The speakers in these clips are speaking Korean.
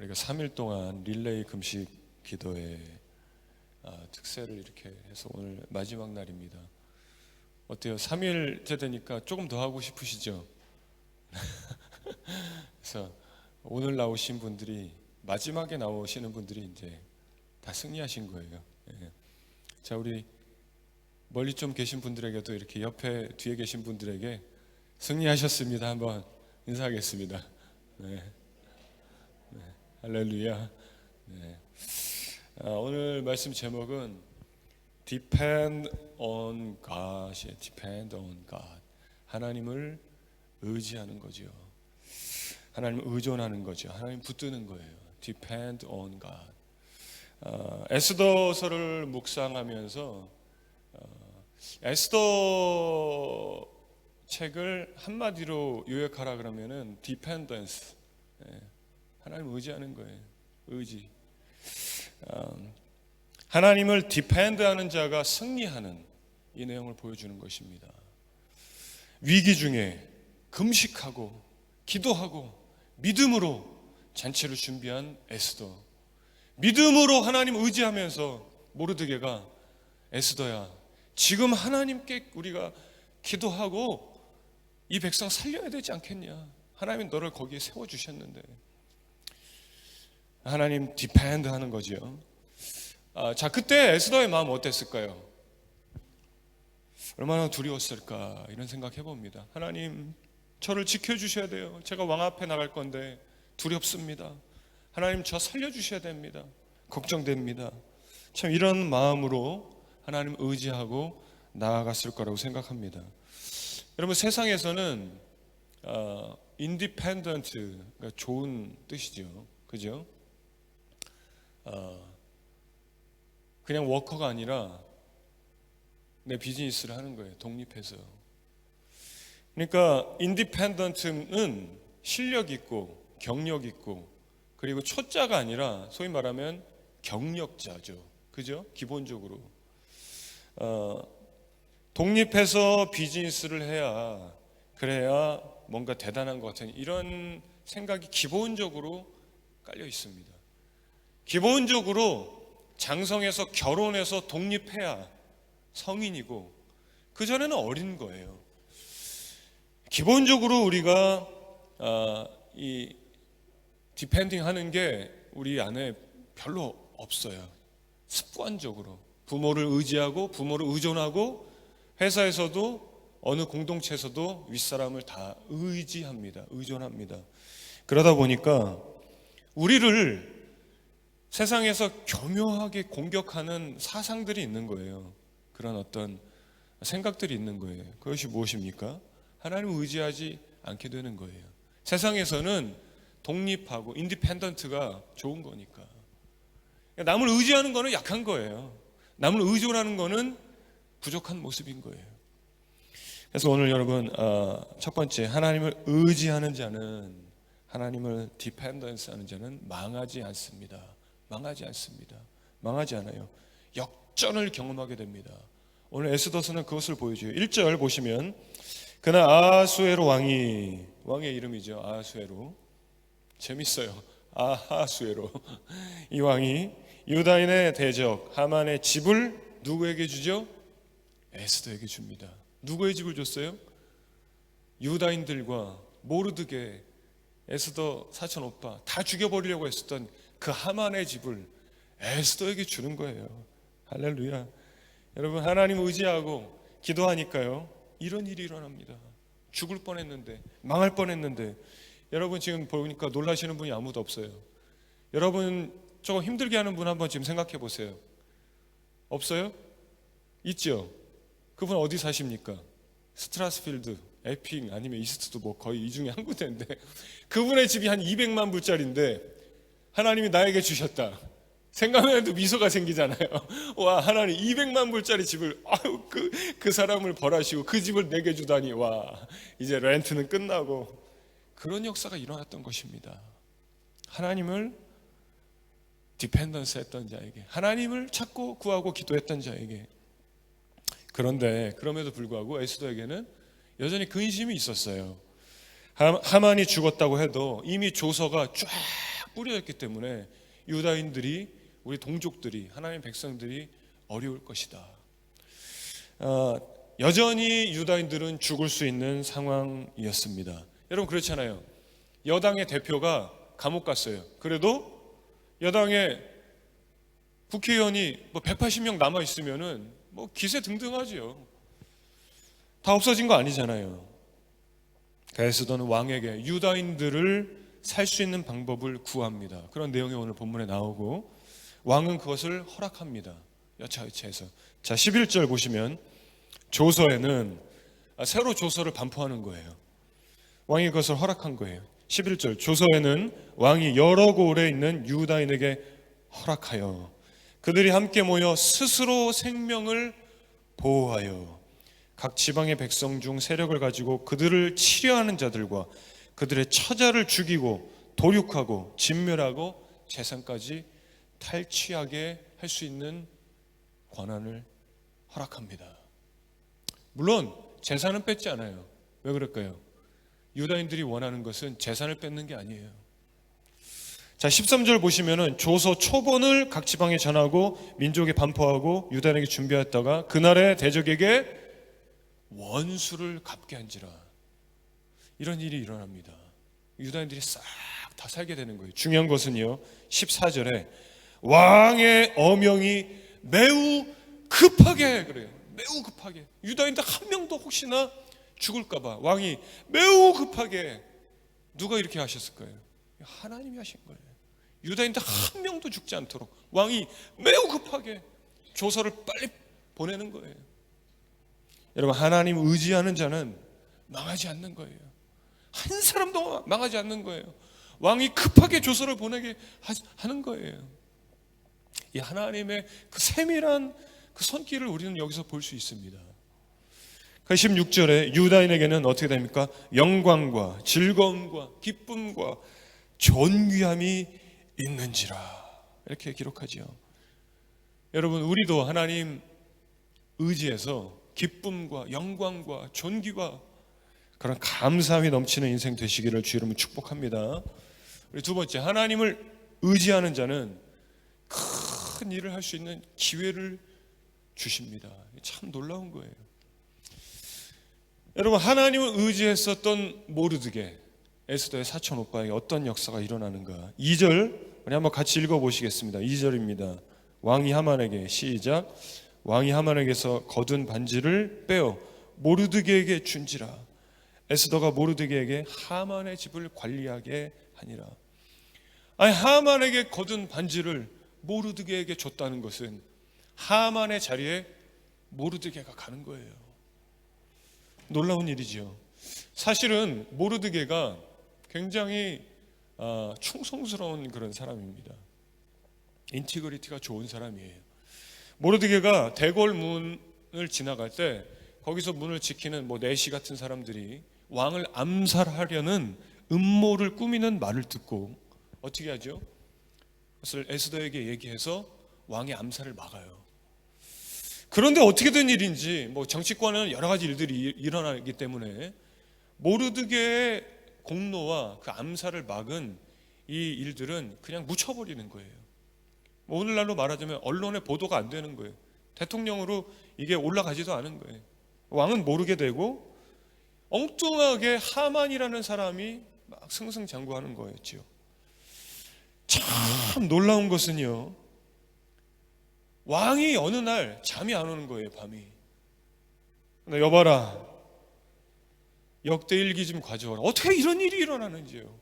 우리가 3일 동안 릴레이 금식 기도회 특세를 이렇게 해서 오늘 마지막 날입니다. 어때요? 3일째 되니까 조금 더 하고 싶으시죠? 그래서 오늘 나오신 분들이, 마지막에 나오시는 분들이 이제 다 승리하신 거예요. 예. 자, 우리 멀리 좀 계신 분들에게도 이렇게 옆에 뒤에 계신 분들에게 승리하셨습니다 한번 인사하겠습니다. 네. 네. 할렐루야. 네. 오늘 말씀 제목은 Depend on God이에요. Depend on God. 하나님을 의지하는 거죠. 하나님을 의존하는 거죠. 하나님 붙드는 거예요. Depend on God. 에스더서를 묵상하면서 에스더 책을 한마디로 요약하라 그러면은 dependence, 하나님을 의지하는 거예요. 의지. 하나님을 디펜드하는 자가 승리하는 이 내용을 보여주는 것입니다. 위기 중에 금식하고 기도하고 믿음으로 잔치를 준비한 에스더, 믿음으로 하나님 의지하면서 모르드게가 에스더야, 지금 하나님께 우리가 기도하고 이 백성 살려야 되지 않겠냐, 하나님이 너를 거기에 세워주셨는데. 하나님 디펜드 하는 거죠. 자, 그때 에스더의 마음 어땠을까요? 얼마나 두려웠을까, 이런 생각 해봅니다. 하나님, 저를 지켜주셔야 돼요. 제가 왕 앞에 나갈 건데 두렵습니다. 하나님, 저 살려주셔야 됩니다. 걱정됩니다. 참 이런 마음으로 하나님 의지하고 나아갔을 거라고 생각합니다. 여러분, 세상에서는 인디펜던트가 좋은 뜻이죠. 그죠? 그냥 워커가 아니라 내 비즈니스를 하는 거예요. 독립해서. 그러니까 인디펜던트는 실력 있고 경력 있고, 그리고 초짜가 아니라 소위 말하면 경력자죠. 그죠? 기본적으로 독립해서 비즈니스를 해야, 그래야 뭔가 대단한 것 같은 이런 생각이 기본적으로 깔려 있습니다. 기본적으로 장성해서 결혼해서 독립해야 성인이고, 그 전에는 어린 거예요. 기본적으로 우리가 이 디펜딩 하는 게 우리 안에 별로 없어요. 습관적으로 부모를 의지하고 부모를 의존하고, 회사에서도 어느 공동체에서도 윗사람을 다 의지합니다. 의존합니다. 그러다 보니까 우리를 세상에서 교묘하게 공격하는 사상들이 있는 거예요. 그런 어떤 생각들이 있는 거예요. 그것이 무엇입니까? 하나님을 의지하지 않게 되는 거예요. 세상에서는 독립하고 인디펜던트가 좋은 거니까. 남을 의지하는 거는 약한 거예요. 남을 의존하는 거는 부족한 모습인 거예요. 그래서 오늘 여러분, 첫 번째, 하나님을 의지하는 자는, 하나님을 디펜던스 하는 자는 망하지 않습니다. 망하지 않습니다. 망하지 않아요. 역전을 경험하게 됩니다. 오늘 에스더서는 그것을 보여줘요. 1절 보시면, 그날 아하수에로 왕의 이름이죠. 아하수에로. 재밌어요. 아하수에로. 이 왕이 유다인의 대적 하만의 집을 누구에게 주죠? 에스더에게 줍니다. 누구의 집을 줬어요? 유다인들과 모르드게, 에스더 사촌 오빠 다 죽여버리려고 했었던 그 하만의 집을 에스더에게 주는 거예요. 할렐루야. 여러분, 하나님 의지하고 기도하니까요, 이런 일이 일어납니다. 죽을 뻔했는데, 망할 뻔했는데. 여러분, 지금 보니까 놀라시는 분이 아무도 없어요. 여러분, 조금 힘들게 하는 분 한번 지금 생각해 보세요. 없어요? 있죠? 그분 어디 사십니까? 스트라스필드, 에핑, 아니면 이스트도 뭐 거의 이 중에 한 군데인데, 그분의 집이 한 200만 불짜리인데 하나님이 나에게 주셨다. 생각만 해도 미소가 생기잖아요. 와, 하나님 200만 불짜리 집을, 아유, 그 사람을 벌하시고 그 집을 내게 주다니, 와, 이제 렌트는 끝나고. 그런 역사가 일어났던 것입니다. 하나님을 디펜던스 했던 자에게, 하나님을 찾고 구하고 기도했던 자에게. 그런데 그럼에도 불구하고 에스더에게는 여전히 근심이 있었어요. 하만이 죽었다고 해도 이미 조서가 쫙 뿌려졌기 때문에 유다인들이, 우리 동족들이, 하나님의 백성들이 어려울 것이다. 여전히 유다인들은 죽을 수 있는 상황이었습니다. 여러분 그렇잖아요. 여당의 대표가 감옥 갔어요. 그래도 여당의 국회의원이 180명 남아 있으면은 기세등등하지요. 다 없어진 거 아니잖아요. 에스더는 왕에게 유다인들을 살 수 있는 방법을 구합니다. 그런 내용이 오늘 본문에 나오고 왕은 그것을 허락합니다. 여차여차해서. 자, 11절 보시면 조서에는 새로 조서를 반포하는 거예요. 왕이 그것을 허락한 거예요. 11절 조서에는 왕이 여러 고을에 있는 유다인에게 허락하여 그들이 함께 모여 스스로 생명을 보호하여 각 지방의 백성 중 세력을 가지고 그들을 치려하는 자들과 그들의 처자를 죽이고 도륙하고 진멸하고 재산까지 탈취하게 할 수 있는 권한을 허락합니다. 물론 재산은 뺏지 않아요. 왜 그럴까요? 유다인들이 원하는 것은 재산을 뺏는 게 아니에요. 자, 13절 보시면은 조서 초본을 각 지방에 전하고 민족에 반포하고 유다인에게 준비했다가 그날의 대적에게 원수를 갚게 한지라. 이런 일이 일어납니다. 유다인들이 싹 다 살게 되는 거예요. 중요한 것은요, 14절에 왕의 어명이 매우 급하게, 그래요. 매우 급하게. 유다인들 한 명도 혹시나 죽을까봐 왕이 매우 급하게. 누가 이렇게 하셨을까요? 하나님이 하신 거예요. 유다인들 한 명도 죽지 않도록 왕이 매우 급하게 조서를 빨리 보내는 거예요. 여러분, 하나님 의지하는 자는 망하지 않는 거예요. 한 사람도 망하지 않는 거예요. 왕이 급하게 조서를 보내게 하는 거예요. 이 하나님의 그 세밀한 그 손길을 우리는 여기서 볼 수 있습니다. 16절에 유다인에게는 어떻게 됩니까? 영광과 즐거움과 기쁨과 존귀함이 있는지라, 이렇게 기록하죠. 여러분, 우리도 하나님 의지해서 기쁨과 영광과 존귀와 그런 감사함이 넘치는 인생 되시기를 주 이름으로 축복합니다. 우리 두 번째, 하나님을 의지하는 자는 큰 일을 할 수 있는 기회를 주십니다. 참 놀라운 거예요. 여러분, 하나님을 의지했었던 모르드게, 에스더의 사촌 오빠에게 어떤 역사가 일어나는가. 2절 우리 한번 같이 읽어보시겠습니다. 2절입니다. 왕이 하만에게, 시작, 왕이 하만에게서 거둔 반지를 빼어 모르드게에게 준지라. 에스더가 모르드게에게 하만의 집을 관리하게 하니라. 아니, 하만에게 거둔 반지를 모르드게에게 줬다는 것은 하만의 자리에 모르드게가 가는 거예요. 놀라운 일이지요. 사실은 모르드게가 굉장히 충성스러운 그런 사람입니다. 인티그리티가 좋은 사람이에요. 모르드게가 대궐 문을 지나갈 때 거기서 문을 지키는 내시 같은 사람들이 왕을 암살하려는 음모를 꾸미는 말을 듣고 어떻게 하죠? 그것을 에스더에게 얘기해서 왕의 암살을 막아요. 그런데 어떻게 된 일인지, 정치권은 여러 가지 일들이 일어나기 때문에 모르드게의 공로와 그 암살을 막은 이 일들은 그냥 묻혀버리는 거예요. 오늘날로 말하자면 언론에 보도가 안 되는 거예요. 대통령으로 이게 올라가지도 않은 거예요. 왕은 모르게 되고 엉뚱하게 하만이라는 사람이 막 승승장구하는 거였죠. 참 놀라운 것은요, 왕이 어느 날 잠이 안 오는 거예요. 밤이. 여봐라, 역대 일기 좀 가져와라. 어떻게 이런 일이 일어나는지요.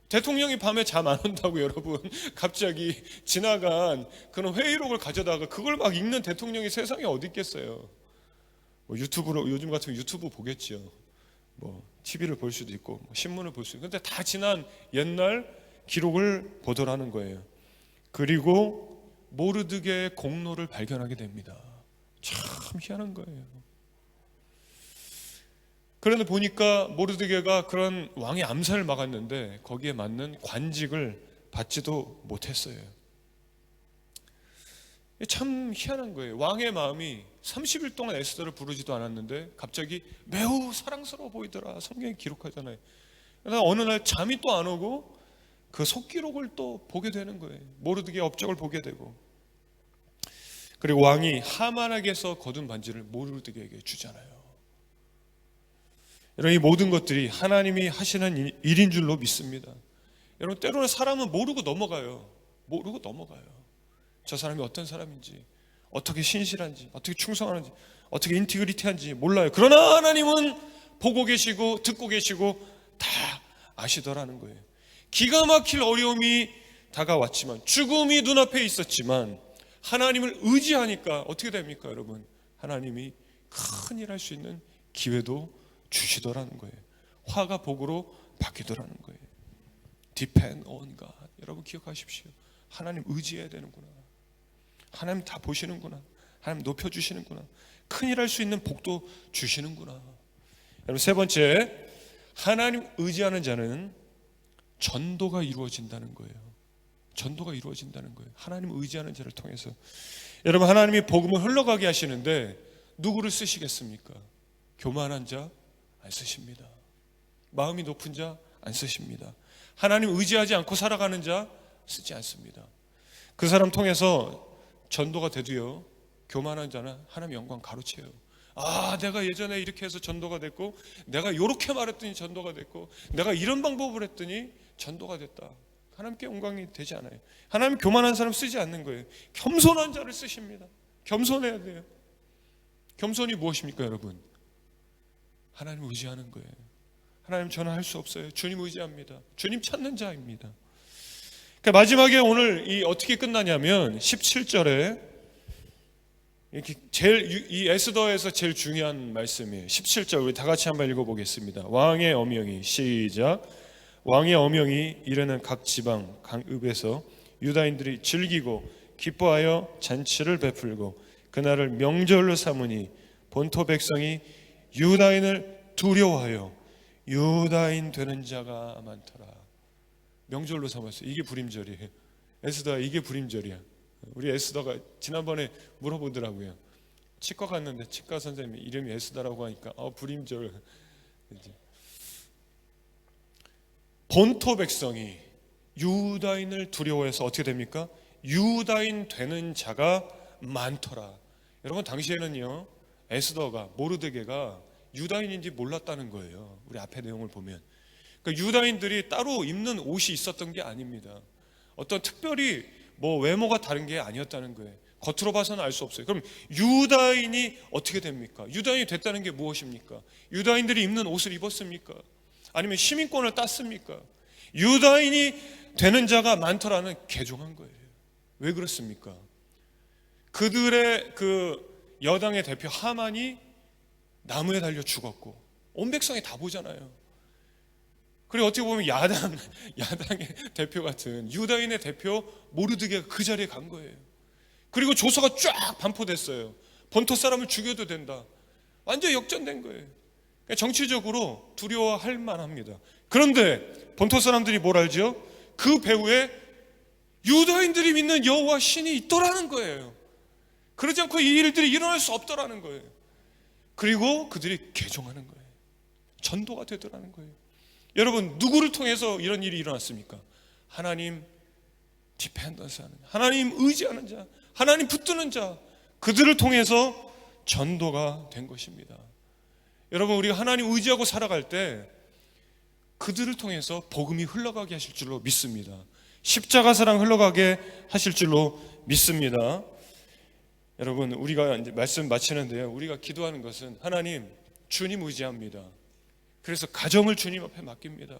대통령이 밤에 잠 안 온다고 여러분 갑자기 지나간 그런 회의록을 가져다가 그걸 막 읽는 대통령이 세상에 어디 있겠어요. 유튜브로, 요즘 같으면 유튜브 보겠죠. TV를 볼 수도 있고 신문을 볼 수도 있고. 근데 다 지난 옛날 기록을 보도하는 거예요. 그리고 모르드게의 공로를 발견하게 됩니다. 참 희한한 거예요. 그런데 보니까 모르드게가 그런 왕의 암살을 막았는데 거기에 맞는 관직을 받지도 못했어요. 참 희한한 거예요. 왕의 마음이 30일 동안 에스더를 부르지도 않았는데 갑자기 매우 사랑스러워 보이더라. 성경에 기록하잖아요. 그러나 어느 날 잠이 또 안 오고 그 속기록을 또 보게 되는 거예요. 모르드게의 업적을 보게 되고, 그리고 왕이 하만에게서 거둔 반지를 모르드게에게 주잖아요. 여러분, 이 모든 것들이 하나님이 하시는 일인 줄로 믿습니다. 여러분, 때로는 사람은 모르고 넘어가요. 모르고 넘어가요. 저 사람이 어떤 사람인지, 어떻게 신실한지, 어떻게 충성하는지, 어떻게 인티그리티한지 몰라요. 그러나 하나님은 보고 계시고 듣고 계시고 다 아시더라는 거예요. 기가 막힐 어려움이 다가왔지만, 죽음이 눈앞에 있었지만 하나님을 의지하니까 어떻게 됩니까, 여러분? 하나님이 큰 일 할 수 있는 기회도 주시더라는 거예요. 화가 복으로 바뀌더라는 거예요. Depend on God. 여러분 기억하십시오. 하나님 의지해야 되는구나. 하나님 다 보시는구나. 하나님 높여주시는구나. 큰일 할 수 있는 복도 주시는구나. 여러분, 세 번째, 하나님 의지하는 자는 전도가 이루어진다는 거예요. 전도가 이루어진다는 거예요. 하나님 의지하는 자를 통해서. 여러분, 하나님이 복음을 흘러가게 하시는데 누구를 쓰시겠습니까? 교만한 자 안 쓰십니다. 마음이 높은 자 안 쓰십니다. 하나님 의지하지 않고 살아가는 자 쓰지 않습니다. 그 사람 통해서 전도가 되도요, 교만한 자는 하나님 영광 가로채요. 아, 내가 예전에 이렇게 해서 전도가 됐고, 내가 이렇게 말했더니 전도가 됐고, 내가 이런 방법을 했더니 전도가 됐다. 하나님께 영광이 되지 않아요. 하나님 교만한 사람 쓰지 않는 거예요. 겸손한 자를 쓰십니다. 겸손해야 돼요. 겸손이 무엇입니까, 여러분? 하나님 의지하는 거예요. 하나님, 저는 할 수 없어요. 주님 의지합니다. 주님 찾는 자입니다. 그러니까 마지막에 오늘 어떻게 끝나냐면 17절에 이렇게 이 에스더에서 제일 중요한 말씀이에요. 17절 우리 다 같이 한번 읽어보겠습니다. 왕의 어명이, 시작. 왕의 어명이 이르는 각 지방 강읍에서 유다인들이 즐기고 기뻐하여 잔치를 베풀고 그날을 명절로 삼으니 본토 백성이 유다인을 두려워하여 유다인 되는 자가 많더라. 명절로 삼았어요. 이게 불임절이에요. 에스더가 이게 불임절이야. 우리 에스더가 지난번에 물어보더라고요. 치과 갔는데 치과 선생님이 이름이 에스더라고 하니까 불임절. 본토 백성이 유다인을 두려워해서 어떻게 됩니까? 유다인 되는 자가 많더라. 여러분, 당시에는요, 에스더가, 모르드게가 유다인인지 몰랐다는 거예요. 우리 앞에 내용을 보면. 그러니까 유다인들이 따로 입는 옷이 있었던 게 아닙니다. 어떤 특별히 외모가 다른 게 아니었다는 거예요. 겉으로 봐서는 알 수 없어요. 그럼 유다인이 어떻게 됩니까? 유다인이 됐다는 게 무엇입니까? 유다인들이 입는 옷을 입었습니까? 아니면 시민권을 땄습니까? 유다인이 되는 자가 많더라는 개종한 거예요. 왜 그렇습니까? 그들의 여당의 대표 하만이 나무에 달려 죽었고 온 백성이 다 보잖아요. 그리고 어떻게 보면 야당의 대표 같은 유다인의 대표 모르드게가 그 자리에 간 거예요. 그리고 조서가 쫙 반포됐어요. 본토 사람을 죽여도 된다. 완전 역전된 거예요. 그러니까 정치적으로 두려워할 만합니다. 그런데 본토 사람들이 뭘 알죠? 그 배후에 유다인들이 믿는 여호와 신이 있더라는 거예요. 그러지 않고 이 일들이 일어날 수 없더라는 거예요. 그리고 그들이 개종하는 거예요. 전도가 되더라는 거예요. 여러분, 누구를 통해서 이런 일이 일어났습니까? 하나님 디펜던스 하는 자, 하나님 의지하는 자, 하나님 붙드는 자, 그들을 통해서 전도가 된 것입니다. 여러분, 우리가 하나님 의지하고 살아갈 때 그들을 통해서 복음이 흘러가게 하실 줄로 믿습니다. 십자가 사랑 흘러가게 하실 줄로 믿습니다. 여러분, 우리가 이제 말씀 마치는데요, 우리가 기도하는 것은 하나님, 주님 의지합니다. 그래서 가정을 주님 앞에 맡깁니다.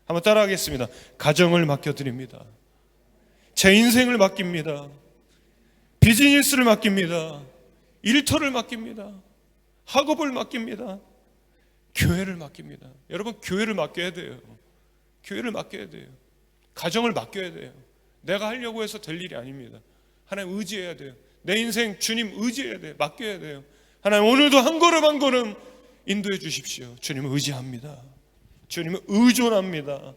한번 따라하겠습니다. 가정을 맡겨드립니다. 제 인생을 맡깁니다. 비즈니스를 맡깁니다. 일터를 맡깁니다. 학업을 맡깁니다. 교회를 맡깁니다. 여러분, 교회를 맡겨야 돼요. 교회를 맡겨야 돼요. 가정을 맡겨야 돼요. 내가 하려고 해서 될 일이 아닙니다. 하나님 의지해야 돼요. 내 인생 주님 의지해야 돼요. 맡겨야 돼요. 하나님, 오늘도 한 걸음 한 걸음 인도해 주십시오. 주님을 의지합니다. 주님을 의존합니다.